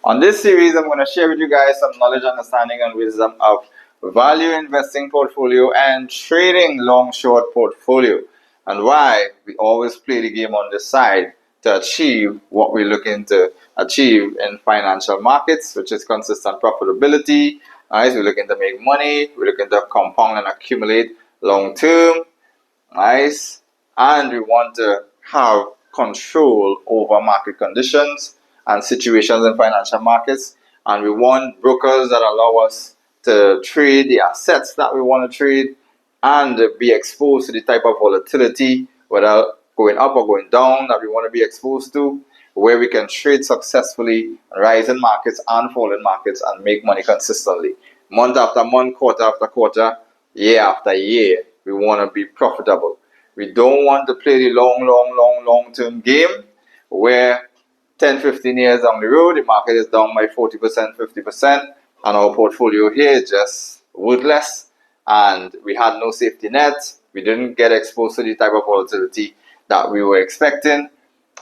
On this series, I'm going to share with you guys some knowledge, understanding, and wisdom of value investing portfolio and trading long short portfolio, and why we always play the game on this side to achieve what we're looking to achieve in financial markets, which is consistent profitability. Nice, we're looking to make money, we're looking to compound and accumulate long term. Nice, and we want to have control over market conditions and situations in financial markets, and we want brokers that allow us to trade the assets that we want to trade and be exposed to the type of volatility, whether going up or going down, that we want to be exposed to, where we can trade successfully, rising markets and falling markets, and make money consistently, month after month, quarter after quarter, year after year. We want to be profitable. We don't want to play the long term game where 10, 15 years down the road, the market is down by 40%, 50%, and our portfolio here is just worthless, and we had no safety net. We didn't get exposed to the type of volatility that we were expecting.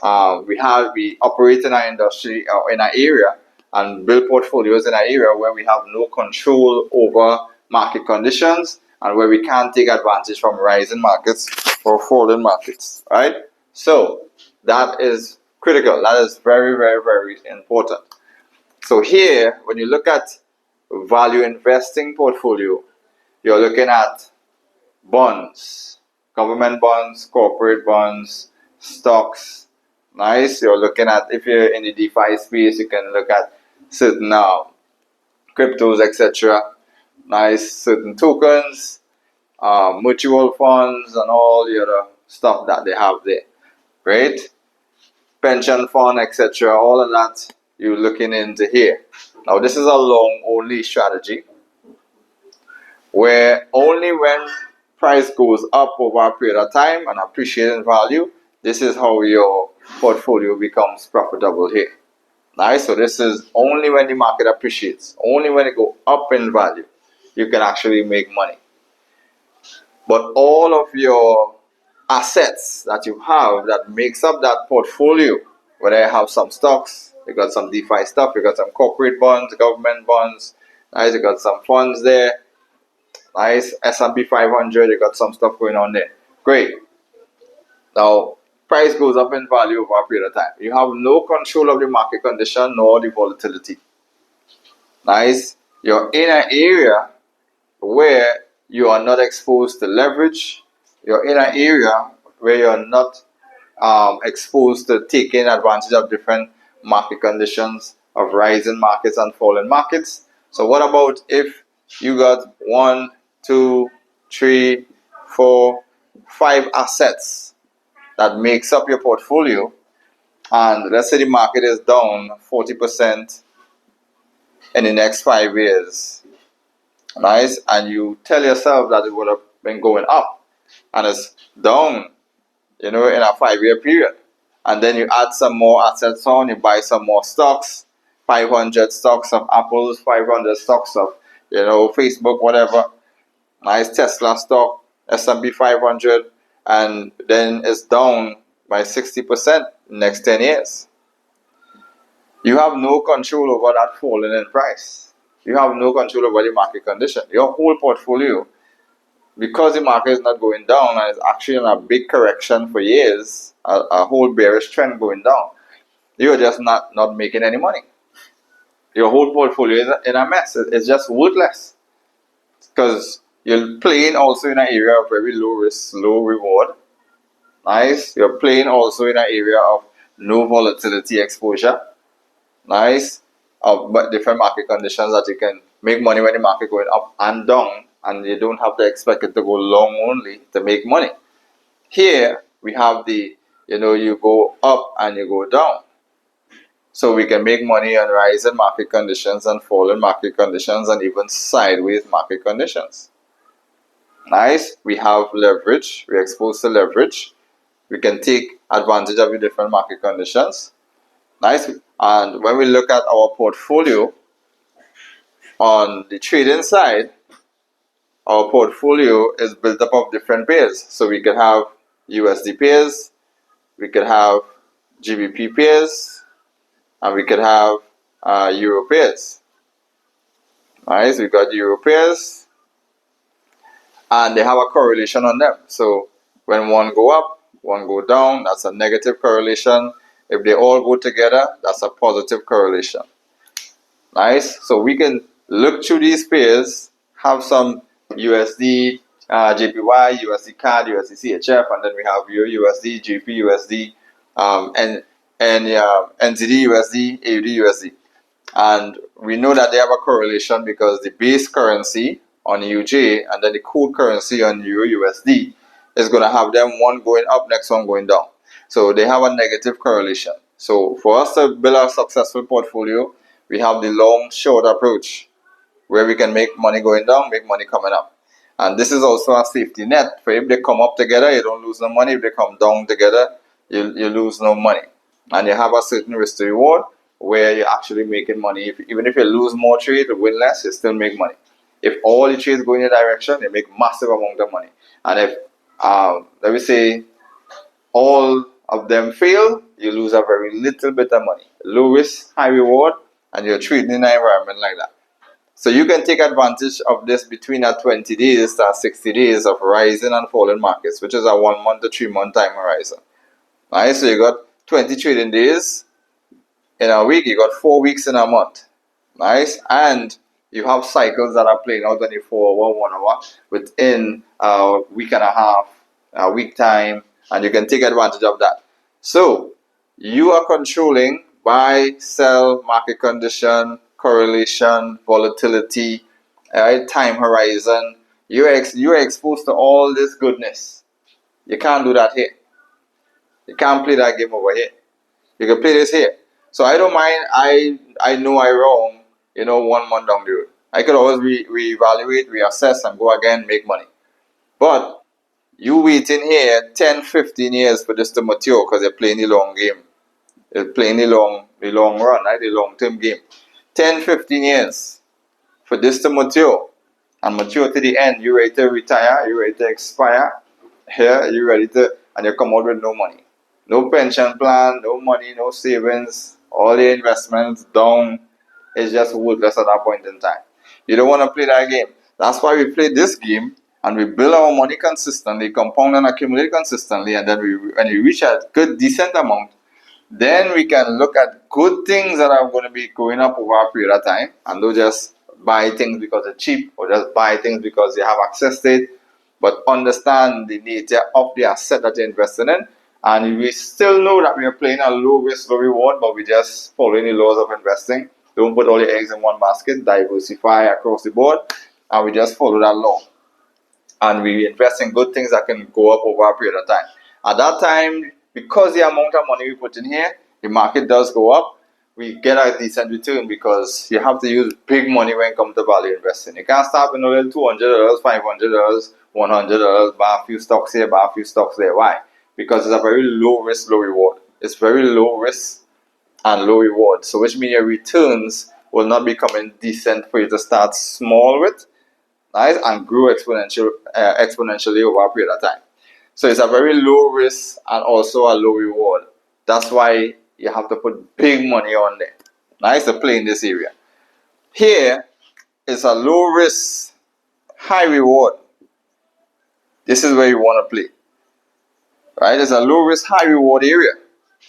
We operate in our industry or in our area and build portfolios in our area where we have no control over market conditions and where we can't take advantage from rising markets or falling markets, right? So that is critical. That is very important. So here, when you look at value investing portfolio, you're looking at bonds, government bonds, corporate bonds, stocks. Nice. You're looking at, if you're in the DeFi space, you can look at certain cryptos, etc. Nice. Certain tokens, mutual funds, and all the other stuff that they have there. Right? Pension fund, etc. All of that you're looking into here. Now, this is a long only strategy where only when price goes up over a period of time and appreciates in value, this is how your portfolio becomes profitable here. Nice. So this is only when the market appreciates, only when it goes up in value, you can actually make money. But all of your assets that you have that makes up that portfolio, whether you have some stocks, you got some DeFi stuff, you got some corporate bonds, government bonds, nice, you got some funds there, nice, S&P 500, you got some stuff going on there. Great. Now, price goes up in value over a period of time. You have no control of the market condition nor the volatility. Nice. You're in an area where you are not exposed to leverage. You're in an area where you're not exposed to taking advantage of different market conditions of rising markets and falling markets. So what about if you got 1, 2, 3, 4, 5 assets that makes up your portfolio, and let's say the market is down 40% in the next 5 years, nice, and you tell yourself that it would have been going up and it's down, in a 5-year period, and then you add some more assets on, you buy some more stocks, 500 stocks of Apples, 500 stocks of Facebook, whatever, nice, Tesla stock, S&P 500, and then it's down by 60% next 10 years. You have no control over that falling in price. You have no control over the market condition. Your whole portfolio, because the market is not going down and it's actually in a big correction for years, a whole bearish trend going down, you're just not making any money. Your whole portfolio is in a mess. It's just worthless because you're playing also in an area of very low risk, low reward. Nice. You're playing also in an area of no volatility exposure. Nice. But different market conditions that you can make money when the market going up and down, and you don't have to expect it to go long only to make money. Here we have you go up and you go down. So we can make money on rising market conditions and falling market conditions and even sideways market conditions. Nice. We have leverage. We're exposed to leverage. We can take advantage of the different market conditions. Nice. And when we look at our portfolio on the trading side, our portfolio is built up of different pairs. So we could have USD pairs, we could have GBP pairs, and we could have Euro pairs. Alright, so we got Euro pairs, and they have a correlation on them. So when one go up, one go down, that's a negative correlation. If they all go together, that's a positive correlation. Nice. So we can look through these pairs, have some USD, JPY, USD CAD, USD CHF, and then we have your USD, GP USD, and NZD USD, AUD USD. And we know that they have a correlation because the base currency on UJ and then the code currency on Euro USD is going to have them one going up, next one going down. So they have a negative correlation. So for us to build a successful portfolio, we have the long short approach where we can make money going down, make money coming up. And this is also a safety net for if they come up together, you don't lose no money. If they come down together, you lose no money. And you have a certain risk to reward where you're actually making money. Even if you lose more trade or win less, you still make money. If all the trades go in your direction, you make massive amount of money. And if, let me say, all of them fail, you lose a very little bit of money. Low risk, high reward, and you're trading in an environment like that. So you can take advantage of this between a 20 days to 60 days of rising and falling markets, which is a 1 month to 3 month time horizon. Alright, so you got 20 trading days in a week, you got 4 weeks in a month. Nice. And you have cycles that are playing out 24 hour, 1 hour within a week and a half, a week time, and you can take advantage of that. So you are controlling buy, sell, market condition, correlation, volatility, time horizon. You're exposed to all this goodness. You can't do that here. You can't play that game over here. You can play this here. So I don't mind. I know I'm wrong. 1 month down the road, I could always reevaluate, reassess, and go again, make money. But you waiting here 10, 15 years for this to mature because you're playing the long game. You're playing the long run, right? The long term game. 10, 15 years for this to mature and mature to the end. You're ready to retire. You're ready to expire. Here, you're ready to, and you come out with no money. No pension plan, no money, no savings, all the investments down. It's just worthless at that point in time. You don't want to play that game. That's why we play this game and we build our money consistently, compound and accumulate consistently, and then when we reach a good, decent amount, then we can look at good things that are going to be going up over a period of time, and don't just buy things because they're cheap or just buy things because you have access to it, but understand the nature of the asset that you're investing in. And we still know that we are playing a low risk, low reward, but we just following the laws of investing. Don't put all your eggs in one basket, diversify across the board, and we just follow that law. And we invest in good things that can go up over a period of time. At that time, because the amount of money we put in here, the market does go up, we get a decent return because you have to use big money when it comes to value investing. You can't start with only $200, $500, $100, buy a few stocks here, buy a few stocks there. Why? Because it's a very low risk, low reward. It's very low risk and low reward. So which means your returns will not be coming decent for you to start small with, right, and grow exponentially over a period of time. So it's a very low risk and also a low reward. That's why you have to put big money on there, nice, to play in this area. Here is a low risk, high reward. This is where you want to play, right? It's a low risk, high reward area.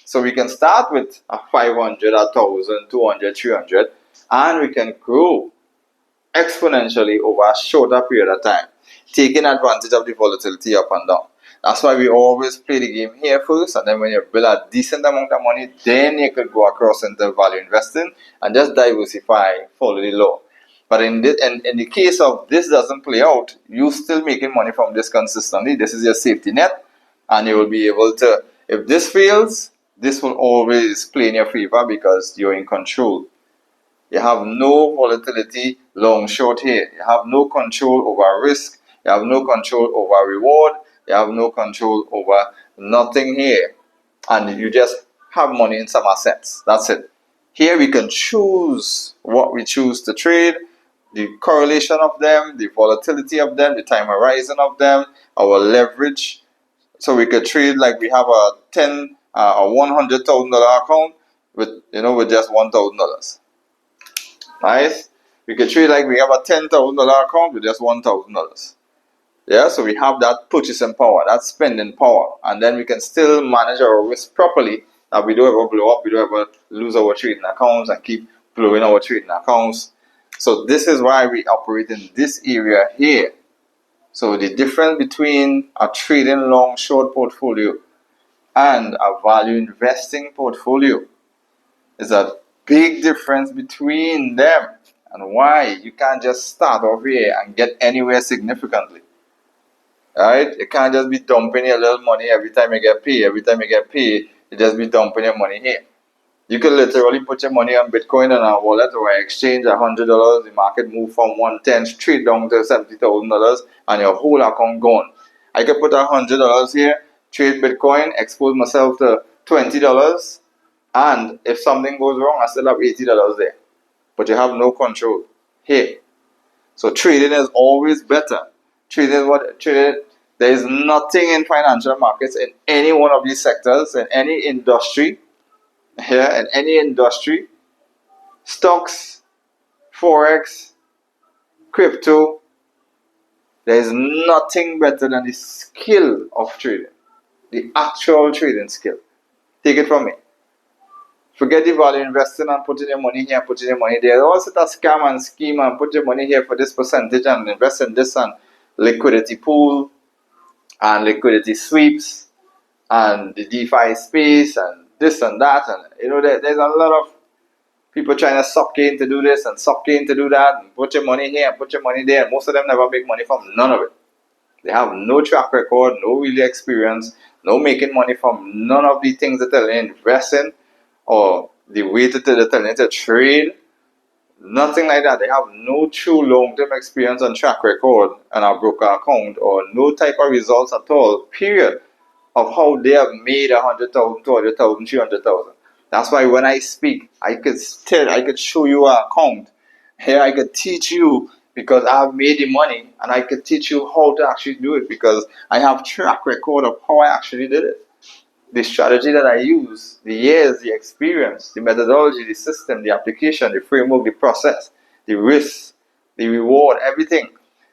So we can start with a 500, 1,000, 200, 300, and we can grow exponentially over a shorter period of time, taking advantage of the volatility up and down. That's why we always play the game here first, and then when you build a decent amount of money, then you could go across into value investing and just diversify, follow the law. But in the case of this doesn't play out, you still making money from this consistently. This is your safety net, and you will be able to, if this fails, this will always play in your favor because you're in control. You have no volatility long short here. You have no control over risk. You have no control over reward. You have no control over nothing here. And you just have money in some assets. That's it. Here we can choose what we choose to trade, the correlation of them, the volatility of them, the time horizon of them, our leverage. So we could trade like we have a $100,000 account with just $1,000. Nice. We could trade like we have a $10,000 account with just $1,000. Yeah, so we have that purchasing power, that spending power, and then we can still manage our risk properly. That we don't ever blow up, we don't ever lose our trading accounts and keep blowing our trading accounts. So this is why we operate in this area here. So the difference between a trading long short portfolio and a value investing portfolio is a big difference between them, and why you can't just start off here and get anywhere significantly. Right? You can't just be dumping your little money every time you get paid. Every time you get paid, you just be dumping your money here. You can literally put your money on Bitcoin in a wallet or exchange $100. The market move from 110 straight down to $70,000, and your whole account gone. I could put $100 here, trade Bitcoin, expose myself to $20, and if something goes wrong, I still have $80 there. But you have no control here. So trading is always better. There is nothing in financial markets in any one of these sectors, in any industry, here in any industry, stocks, forex, crypto, there is nothing better than the skill of trading, the actual trading skill. Take it from me. Forget the value investing and putting your money here, putting your money there. All sort of scam and scheme and put your money here for this percentage and invest in this and liquidity pool and liquidity sweeps and the DeFi space and this and that. And there's a lot of people trying to suck you in to do this and suck you in to do that and put your money here and put your money there. And most of them never make money from none of it. They have no track record, no really experience, no making money from none of the things that they're investing or the way that they're telling you to trade. Nothing like that. They have no true long-term experience and track record and a broker account or no type of results at all, period, of how they have made 100,000, 200,000, 300,000. That's why when I speak, I could show you an account. Here I could teach you because I've made the money, and I could teach you how to actually do it because I have track record of how I actually did it. The strategy that I use, the years, the experience, the methodology, the system, the application, the framework, the process, the risk, the reward, everything.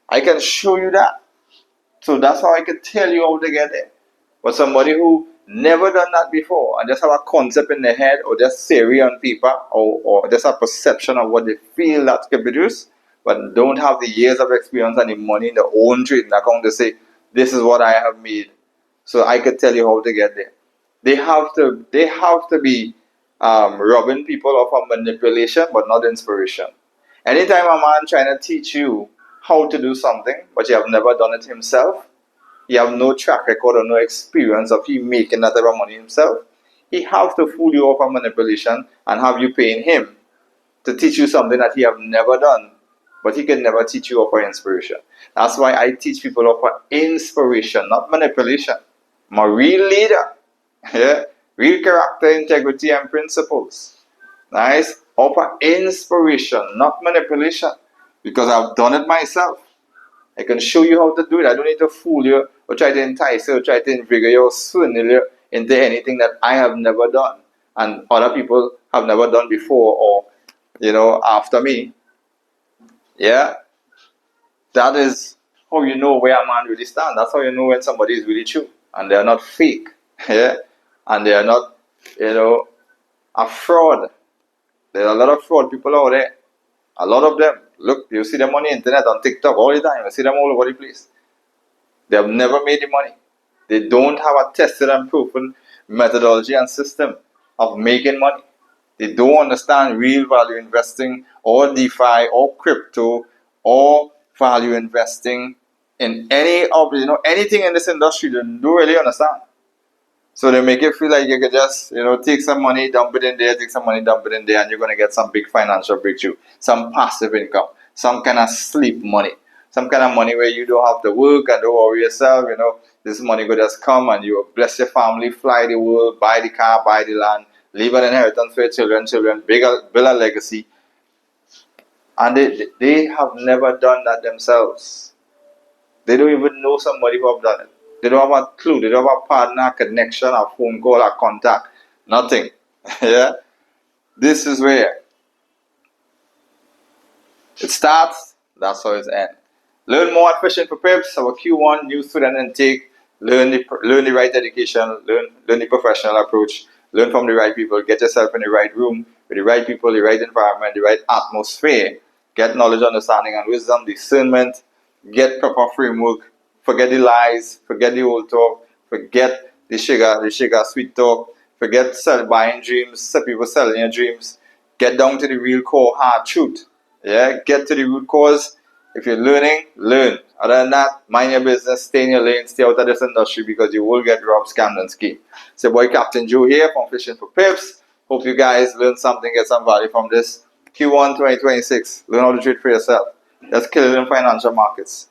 I can show you that. So that's how I can tell you how to get there. But somebody who never done that before and just have a concept in their head or just theory on paper or just a perception of what they feel that can produce, but don't have the years of experience and the money in their own trading account to say, this is what I have made. So I could tell you how to get there. They have to be robbing people of a manipulation, but not inspiration. Anytime a man trying to teach you how to do something, but you have never done it himself, he have no track record or no experience of him making that type of money himself, he have to fool you off a manipulation and have you paying him to teach you something that he have never done, but he can never teach you off for inspiration. That's why I teach people off for inspiration, not manipulation. I'm a real leader. Yeah, real character, integrity, and principles. Nice. Offer inspiration, not manipulation, because I've done it myself. I can show you how to do it. I don't need to fool you or try to entice you or try to invigorate you or swindle you into anything that I have never done and other people have never done before or after me. Yeah, that is how you know where a man really stands. That's how you know when somebody is really true and they are not fake. Yeah. And they are not, a fraud. There are a lot of fraud people out there. A lot of them. Look, you see them on the internet, on TikTok all the time. You see them all over the place. They have never made the money. They don't have a tested and proven methodology and system of making money. They don't understand real value investing or DeFi or crypto or value investing in any of, anything in this industry. They don't really understand. So they make it feel like you could just, take some money, dump it in there, take some money, dump it in there, and you're going to get some big financial breakthrough, some passive income, some kind of sleep money, some kind of money where you don't have to work and don't worry yourself, this money could just come and you bless your family, fly the world, buy the car, buy the land, leave an inheritance for your children, build a legacy. And they have never done that themselves. They don't even know somebody who have done it. They don't have a clue. They don't have a partner, a connection, a phone call, a contact. Nothing. Yeah? This is where It starts, that's how it ends. Learn more at Fishing for Pips, our Q1 new student intake. Learn the right education, learn the professional approach, learn from the right people, get yourself in the right room with the right people, the right environment, the right atmosphere. Get knowledge, understanding, and wisdom, discernment, get proper framework, forget the lies, forget the old talk, forget the sugar sweet talk, forget buying dreams, people selling your dreams. Get down to the real core hard truth. Yeah, get to the root cause. If you're learning, learn. Other than that, mind your business, stay in your lane, stay out of this industry because you will get robbed, scammed, and schemed. It's your boy Captain Joe here from Fishing for Pips. Hope you guys learn something, get some value from this. Q1 2026. Learn how to trade for yourself. Let's kill it in financial markets.